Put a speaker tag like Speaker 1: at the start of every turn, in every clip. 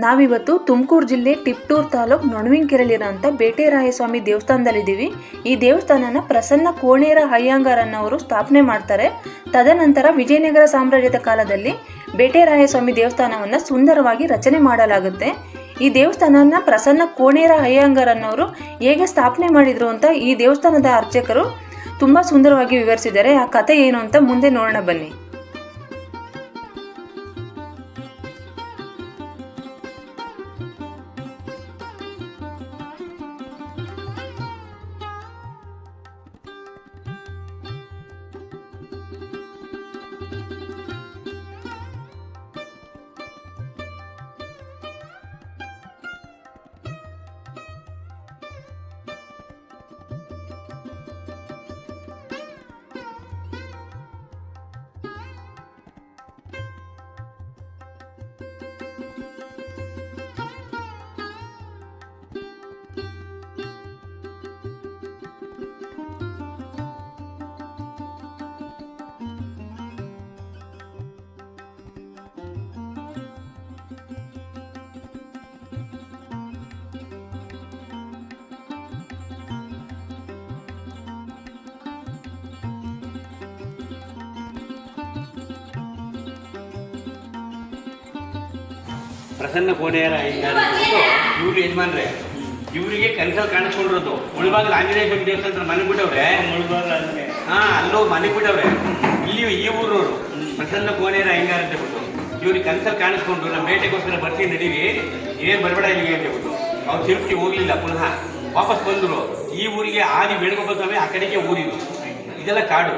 Speaker 1: ನಾವಿವತ್ತು ತುಮಕೂರು ಜಿಲ್ಲೆ ಟಿಪ್ಟೂರು ತಾಲೂಕು ನೊಣವಿನಕೆರೆಯಲ್ಲಿರೋಂಥ ಬೇಟೆರಾಯಸ್ವಾಮಿ ದೇವಸ್ಥಾನದಲ್ಲಿದ್ದೀವಿ. ಈ ದೇವಸ್ಥಾನನ ಪ್ರಸನ್ನ ಕೋಣೇರ ಅಯ್ಯಂಗಾರನ್ನವರು ಸ್ಥಾಪನೆ ಮಾಡ್ತಾರೆ. ತದನಂತರ ವಿಜಯನಗರ ಸಾಮ್ರಾಜ್ಯದ ಕಾಲದಲ್ಲಿ ಬೇಟೆರಾಯಸ್ವಾಮಿ ದೇವಸ್ಥಾನವನ್ನು ಸುಂದರವಾಗಿ ರಚನೆ ಮಾಡಲಾಗುತ್ತೆ. ಈ ದೇವಸ್ಥಾನನ ಪ್ರಸನ್ನ ಕೋಣೇರ ಅಯ್ಯಂಗಾರನ್ನವರು ಹೇಗೆ ಸ್ಥಾಪನೆ ಮಾಡಿದ್ರು ಅಂತ ಈ ದೇವಸ್ಥಾನದ ಅರ್ಚಕರು ತುಂಬ ಸುಂದರವಾಗಿ ವಿವರಿಸಿದ್ದಾರೆ. ಆ ಕಥೆ ಏನು ಅಂತ ಮುಂದೆ ನೋಡೋಣ ಬನ್ನಿ.
Speaker 2: ಪ್ರಸನ್ನ ಕೋಣೇರ ಅಯ್ಯಂಗಾರ ಇವ್ರು ಯಜಮಾನ್ರೆ. ಇವರಿಗೆ ಕನಸಲ್ಲಿ ಕಾಣಿಸ್ಕೊಂಡಿರೋದು ಮುಳಬಾಗಿಲು ಆಂಜನೇಯ ಸ್ವಾಮಿ ದೇವಸ್ಥಾನ ಮನೆ ಬಿಟ್ಟವ್ರೆ. ಅಲ್ಲೋ ಮನೆ ಬಿಟ್ಟವ್ರೆ. ಇಲ್ಲಿ ಈ ಊರವರು ಪ್ರಸನ್ನ ಕೋಣೇರ ಅಯ್ಯಂಗಾರ ಅಂತ ಬಿಟ್ಟು ಇವ್ರಿಗೆ ಕನಸಲ್ಲಿ ಕಾಣಿಸ್ಕೊಂಡು ನಮ್ಮ ಬೇಟೆಗೋಸ್ಕರ ಬರ್ತೀನಿ ನಡೀವಿ, ಏನು ಬರಬೇಡ ಇಲ್ಲಿಗೆ ಅಂತ ಬಿಟ್ಟು ಅವ್ರು ತಿರುಪತಿ ಹೋಗ್ಲಿಲ್ಲ. ಪುನಃ ವಾಪಸ್ ಬಂದರು. ಈ ಊರಿಗೆ ಆದಿ ವೇಣುಗೋಪಾಲ ಸ್ವಾಮಿ ಆ ಕಡೆಗೆ ಊರಿದು. ಇದೆಲ್ಲ ಕಾಡು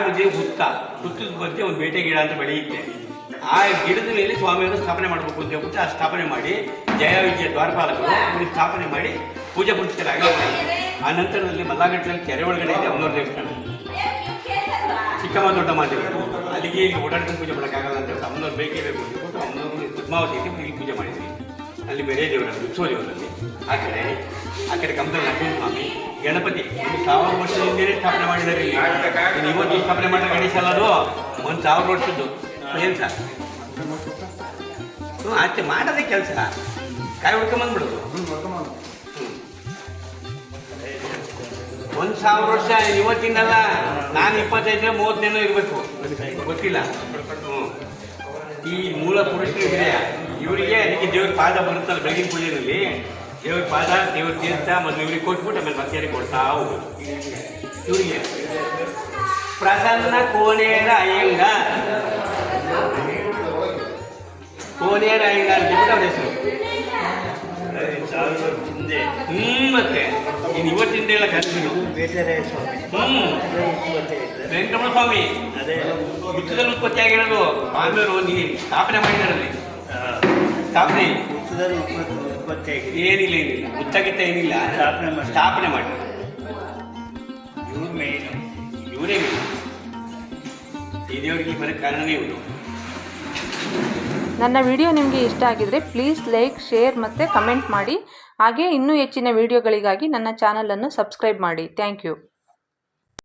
Speaker 2: ಮಧ್ಯೆ ಹುತ್ತದ ಮಧ್ಯೆ ಒಂದು ಬೇಟೆ ಗಿಡ ಅಂತ ಬೆಳೆಯುತ್ತೆ. ಆ ಗಿಡದ ಮೇಲೆ ಸ್ವಾಮಿಯನ್ನು ಸ್ಥಾಪನೆ ಮಾಡಬೇಕು ಅಂತ ಹೇಳ್ಬಿಟ್ಟು ಆ ಸ್ಥಾಪನೆ ಮಾಡಿ ಜಯ ವಿಜಯ ದ್ವಾರಪಾಲಕರು ಇವ್ರಿಗೆ ಸ್ಥಾಪನೆ ಮಾಡಿ ಪೂಜೆ ಪುರಸ್ಕಾರ ಆಗಿದೆ. ಆ ನಂತರದಲ್ಲಿ ಮಲ್ಲಘಟ್ಟದಲ್ಲಿ ಕೆರೆ ಒಳಗಡೆ ಇದೆ ಅಮ್ಮನವ್ರ ದೇವಸ್ಥಾನ, ಚಿಕ್ಕಮ್ಮ ದೊಡ್ಡಮ್ಮ ದೇವರು. ಅಲ್ಲಿಗೆ ಇಲ್ಲಿ ಓಡಾಡ್ಕೊಂಡು ಪೂಜೆ ಮಾಡೋಕ್ಕಾಗಲ್ಲ ಅಂತ ಹೇಳ್ಬಿಟ್ಟು ಅಮ್ಮನವ್ರು ಬೇಕೇ ಬೇಕು ಅಂತ ಹೇಳ್ಬಿಟ್ಟು ಅಮ್ಮನವರು ಪದ್ಮಾವತಿ ಇಲ್ಲಿ ಪೂಜೆ ಮಾಡಿದ್ವಿ. ಅಲ್ಲಿ ಬೇರೆ ದೇವರಲ್ಲಿ ಉತ್ಸವ ದೇವರಲ್ಲಿ ಆ ಕಡೆ ಕಮದಲ್ಲಿ ನರಸಿಂಹಸ್ವಾಮಿ ಗಣಪತಿ 1000 ವರ್ಷದಿಂದಲೇ ಸ್ಥಾಪನೆ ಮಾಡಿದ್ದಾರೆ. ಇಲ್ಲಿ ಇವತ್ತು ಸ್ಥಾಪನೆ ಮಾಡಿದ ಗಣೇಶ ಅಲ್ಲ, ಅದು 1000 ವರ್ಷದ್ದು. ಏನು ಸರ್ ಆಚೆ ಮಾಡೋದೇ ಕೆಲಸ, ಕಾಯಿ ಹುಡ್ಕೊಂಬಂದ್ಬಿಡೋದು. 1000 ವರ್ಷ ಇವತ್ತಿನಲ್ಲ, ನಾನು 25-30 ಇರಬೇಕು, ಗೊತ್ತಿಲ್ಲ. ಈ ಮೂಲ ಪುರುಷರು ಇದೆಯಾ ಇವರಿಗೆ, ಅದಕ್ಕೆ ದೇವ್ರ ಪಾದ ಬರುತ್ತಲ್ಲ ಬೆಳಗಿನ ಪೂಜೆಯಲ್ಲಿ, ದೇವ್ರ ಪಾದ ದೇವ್ರ ತೀರ್ಥ ಮೊದಲು ಇವ್ರಿಗೆ ಕೊಟ್ಬಿಟ್ಟು ಆಮೇಲೆ ಮತ್ತೆ ಕೊಡ್ತಾ ಹೋಗೋದು. ಇವರಿಗೆ ಪ್ರಸನ್ನ ಕೋಣೇರ ಅಯ್ಯಂಗಾರ ಅಂತ ಬಿಟ್ಟು ಅವ್ರ ಹೆಸರು. ಮತ್ತೆ ಇನ್ನು ಇವತ್ತಿಂದ ಎಲ್ಲ ಕರ್ಸಿರು ವೆಂಕಟರಮಣ ಸ್ವಾಮಿ ಹುತ್ತದಲ್ಲಿ ಉತ್ಪತ್ತಿ ಆಗಿರೋದು. ಆಮೇಲೆ ನೀನು ಸ್ಥಾಪನೆ ಮಾಡಿದಾರಲ್ಲಿ ಸ್ಥಾಪನೆ ಏನಿಲ್ಲ ಹುತ್ತಗಿತ್ತ ಏನಿಲ್ಲ, ಸ್ಥಾಪನೆ ಮಾಡಿ ಇವರೇ ಈ ದೇವರಿಗೆ ಬರೋ ಕಾರಣನೇ ಇವರು.
Speaker 1: ನನ್ನ ವಿಡಿಯೋ ನಿಮಗೆ ಇಷ್ಟ ಆಗಿದರೆ ಪ್ಲೀಸ್ ಲೈಕ್, ಶೇರ್ ಮತ್ತು ಕಮೆಂಟ್ ಮಾಡಿ. ಹಾಗೆ ಇನ್ನೂ ಹೆಚ್ಚಿನ ವಿಡಿಯೋಗಳಿಗಾಗಿ ನನ್ನ ಚಾನಲನ್ನು ಸಬ್ಸ್ಕ್ರೈಬ್ ಮಾಡಿ. Thank you.